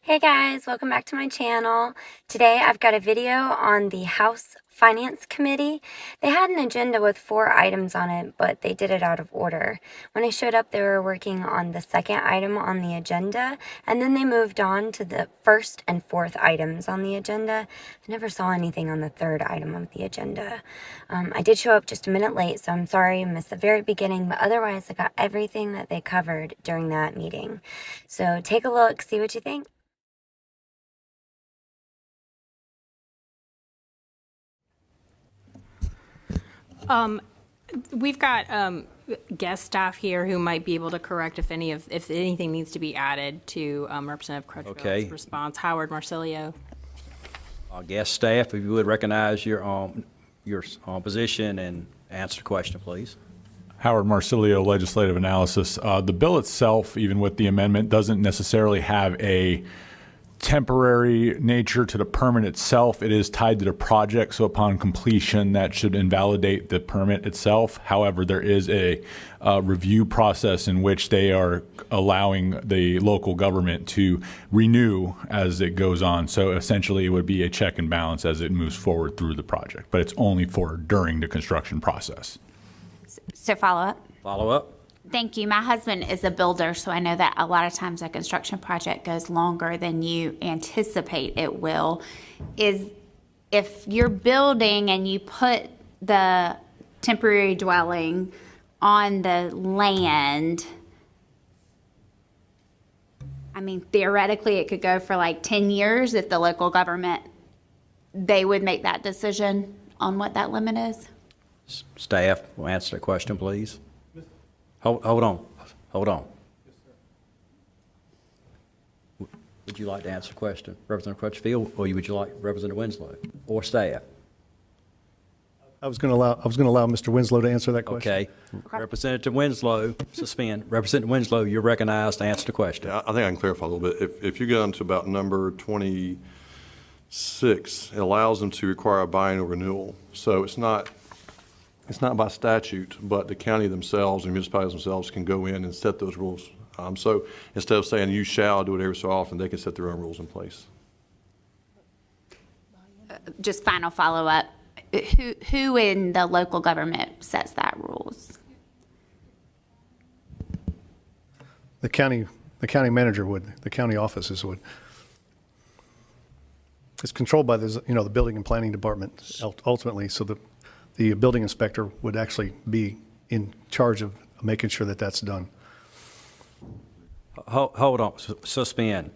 Hey guys, welcome back to my channel. Today I've got a video on the House Finance Committee. They had an agenda with 4 items on it, but they did it out of order. When I showed up, they were working on the second item on the agenda, and then they moved on to the first and fourth items on the agenda. I never saw anything on the third item of the agenda. I did show up just a minute late, so I'm sorry I missed the very beginning, but otherwise I got everything that they covered during that meeting. So take a look, see what you think. We've got guest staff here who might be able to correct if anything needs to be added to Representative Crutchfield's response. Howard Marsilio. Guest staff, if you would recognize your position and answer the question, please. Howard Marsilio, Legislative Analysis. The bill itself, even with the amendment, doesn't necessarily have a temporary nature to the permit itself. It is tied to the project, so upon completion that should invalidate the permit itself. However, there is a review process in which they are allowing the local government to renew as it goes on. So essentially it would be a check and balance as it moves forward through the project, but it's only for during the construction process. So follow up? Follow up. Thank you. My husband is a builder, so I know that a lot of times a construction project goes longer than you anticipate it will. If you're building and you put the temporary dwelling on the land, I mean, theoretically it could go for like 10 years if the local government, they would make that decision on what that limit is? Staff will answer the question, please. Hold on. Would you like to answer the question, Representative Crutchfield, or would you like Representative Winslow or staff? I was going to allow Mr. Winslow to answer that question. Okay. Representative Winslow, suspend. Representative Winslow, you're recognized to answer the question. Yeah, I think I can clarify a little bit. If you go into about number 26, it allows them to require a biennial renewal. So it's not by statute, but the county themselves and municipalities themselves can go in and set those rules. So instead of saying you shall do it every so often, they can set their own rules in place. Just final follow up. Who in the local government sets that rules? The county manager would. The county offices would. It's controlled by the building and planning department ultimately. So the building inspector would actually be in charge of making sure that that's done. Hold on, suspend.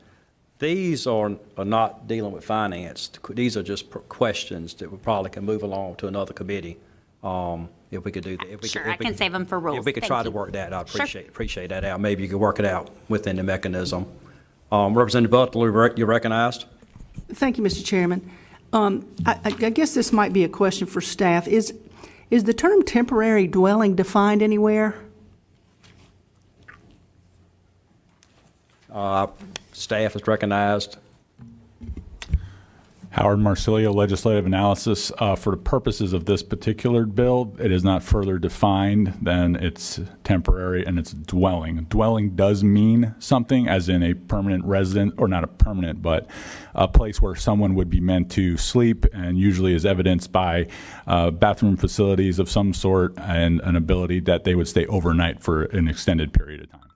These are not dealing with finance. These are just questions that we probably can move along to another committee. If we could do that. Sure, I can save them for rules. If we could try to work that out, appreciate that out. Maybe you could work it out within the mechanism. Representative Butler, you're recognized. Thank you, Mr. Chairman. I guess this might be a question for staff. Is the term temporary dwelling defined anywhere? Staff is recognized. Howard Marsilio, Legislative Analysis. For the purposes of this particular bill, it is not further defined than it's temporary and it's dwelling. Dwelling does mean something, as in a permanent resident, or not a permanent, but a place where someone would be meant to sleep, and usually is evidenced by bathroom facilities of some sort and an ability that they would stay overnight for an extended period of time.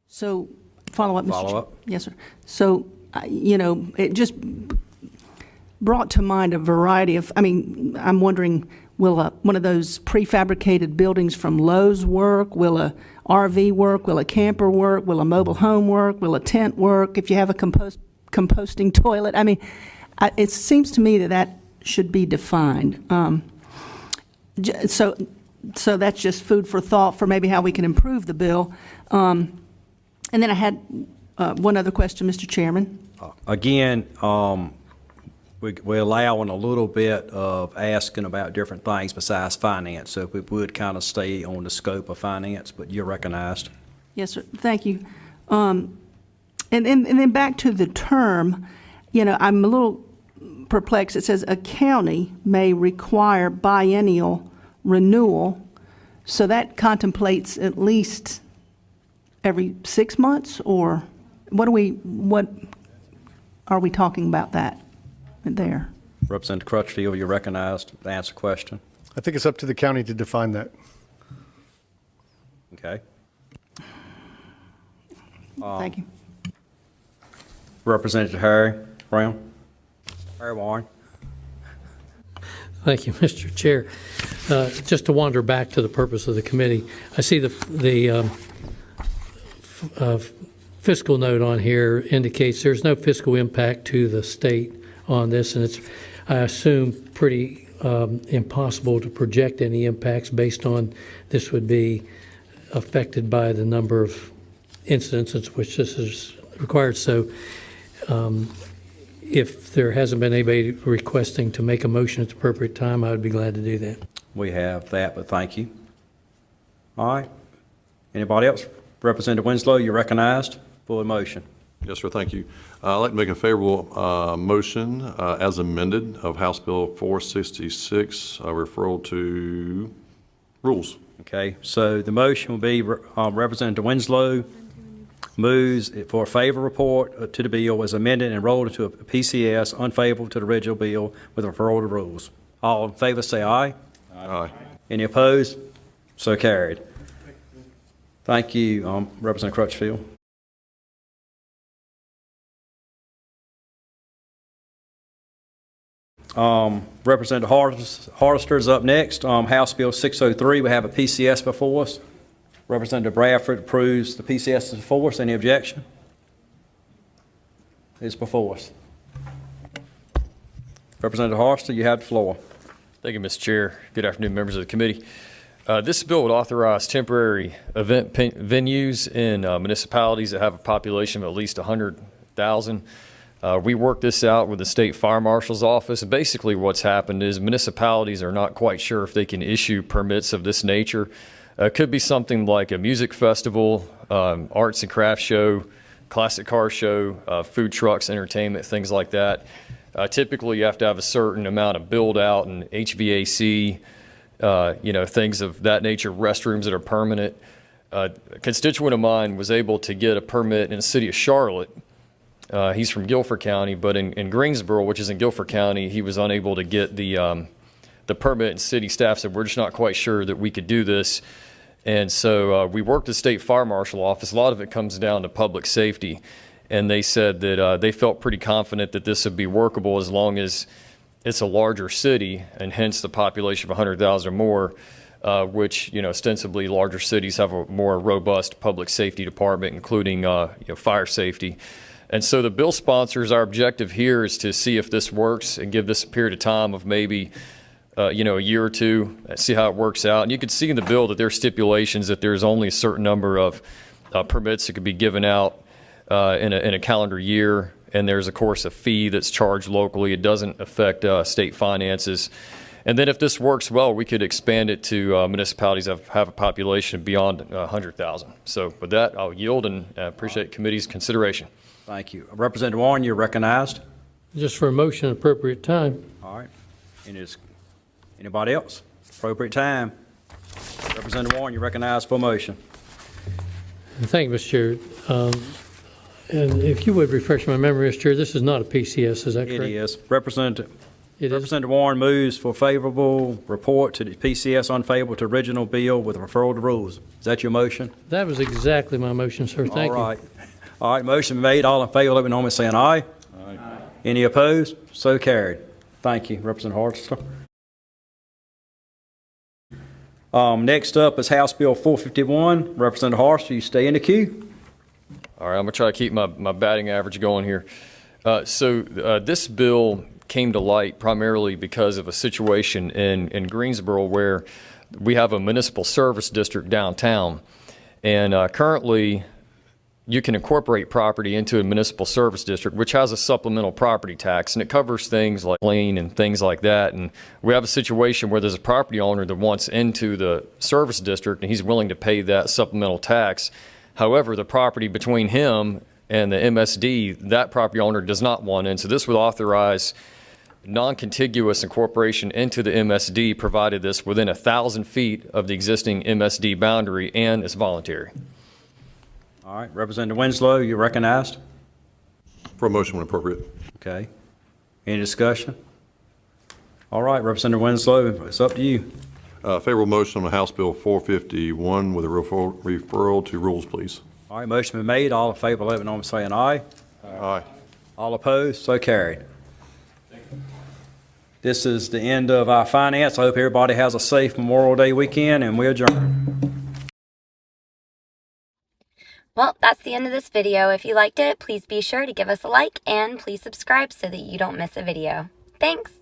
So, follow up, Mr. Follow up. Yes, sir. So, it just brought to mind a variety of, I'm wondering, will one of those prefabricated buildings from Lowe's work? Will a RV work? Will a camper work? Will a mobile home work? Will a tent work? If you have a composting toilet? It seems to me that should be defined. So that's just food for thought for maybe how we can improve the bill. And then I had one other question, Mr. Chairman. Again, we're allowing a little bit of asking about different things besides finance, so we would kind of stay on the scope of finance, but you're recognized. Yes, sir. Thank you. And then back to the term, I'm a little perplexed. It says a county may require biennial renewal, so that contemplates at least every 6 months, or what? are we talking about that there? Representative Crutchfield, you're recognized to answer the question. I think it's up to the county to define that. Okay. Thank you. Representative Harry Brown. Harry Warren. Thank you, Mr. Chair. Just to wander back to the purpose of the committee, I see the fiscal note on here indicates there's no fiscal impact to the state on this, and it's, I assume, pretty impossible to project any impacts based on this would be affected by the number of incidents in which this is required. So if there hasn't been anybody requesting to make a motion at the appropriate time, I would be glad to do that. We have that, but thank you. All right. Anybody else? Representative Winslow, you're recognized for a motion. Yes, sir, thank you. I'd like to make a favorable motion as amended of House Bill 466, referral to rules. Okay, so the motion will be Representative Winslow moves for a favor report to the bill as amended and rolled into a PCS unfavorable to the original bill with referral to rules. All in favor say aye. Aye. Any opposed? So carried. Thank you, Representative Crutchfield. Representative Hardister is up next. House Bill 603, we have a PCS before us. Representative Bradford approves the PCS before us. Any objection? It's before us. Representative Hardister, you have the floor. Thank you, Mr. Chair. Good afternoon, members of the committee. This bill would authorize temporary event venues in municipalities that have a population of at least 100,000. We worked this out with the state fire marshal's office. Basically what's happened is municipalities are not quite sure if they can issue permits of this nature. It could be something like a music festival, arts and crafts show, classic car show, food trucks, entertainment, things like that. Typically you have to have a certain amount of build out and HVAC, things of that nature, restrooms that are permanent. A constituent of mine was able to get a permit in the city of Charlotte. He's from Guilford County, but in Greensboro, which is in Guilford County, he was unable to get the permit, and city staff said, we're just not quite sure that we could do this. And so we worked the state fire marshal office. A lot of it comes down to public safety. And they said that they felt pretty confident that this would be workable as long as it's a larger city, and hence the population of 100,000 or more, which, ostensibly larger cities have a more robust public safety department, including fire safety. And so the bill sponsors, our objective here is to see if this works and give this a period of time of maybe, a year or two, see how it works out. And you can see in the bill that there are stipulations that there's only a certain number of permits that could be given out in a calendar year. And there's, of course, a fee that's charged locally. It doesn't affect state finances. And then if this works well, we could expand it to municipalities that have a population beyond 100,000. So with that, I'll yield and appreciate committee's consideration. Thank you. Representative Warren, you're recognized. Just for a motion at appropriate time. All right. Anybody else? Appropriate time. Representative Warren, you're recognized for a motion. Thank you, Mr. Chair. And if you would refresh my memory, Mr. Chair, this is not a PCS, is that correct? It is. Representative It is. Warren moves for favorable report to the PCS unfavorable to original bill with referral to rules. Is that your motion? That was exactly my motion, sir. Thank you. All right. All right, motion made. All in favor, let me know by saying aye. Aye. Any opposed? So carried. Thank you, Representative Hardister. Next up is House Bill 451. Representative Hardister, you stay in the queue. All right, I'm going to try to keep my batting average going here. So this bill came to light primarily because of a situation in Greensboro where we have a municipal service district downtown. And currently, you can incorporate property into a municipal service district, which has a supplemental property tax, and it covers things like lane and things like that. And we have a situation where there's a property owner that wants into the service district, and he's willing to pay that supplemental tax. However, the property between him and the MSD, that property owner does not want in. So this would authorize non-contiguous incorporation into the MSD, provided this within 1,000 feet of the existing MSD boundary and is voluntary. All right, Representative Winslow, you're recognized. For a motion when appropriate. Okay. Any discussion? All right, Representative Winslow, it's up to you. Favorable motion on House Bill 451 with a referral to rules, please. All right, motion been made. All in favor, let it be known by saying aye. Aye. All opposed, so carried. This is the end of our finance. I hope everybody has a safe Memorial Day weekend, and we adjourn. Well, that's the end of this video. If you liked it, please be sure to give us a like and please subscribe so that you don't miss a video. Thanks!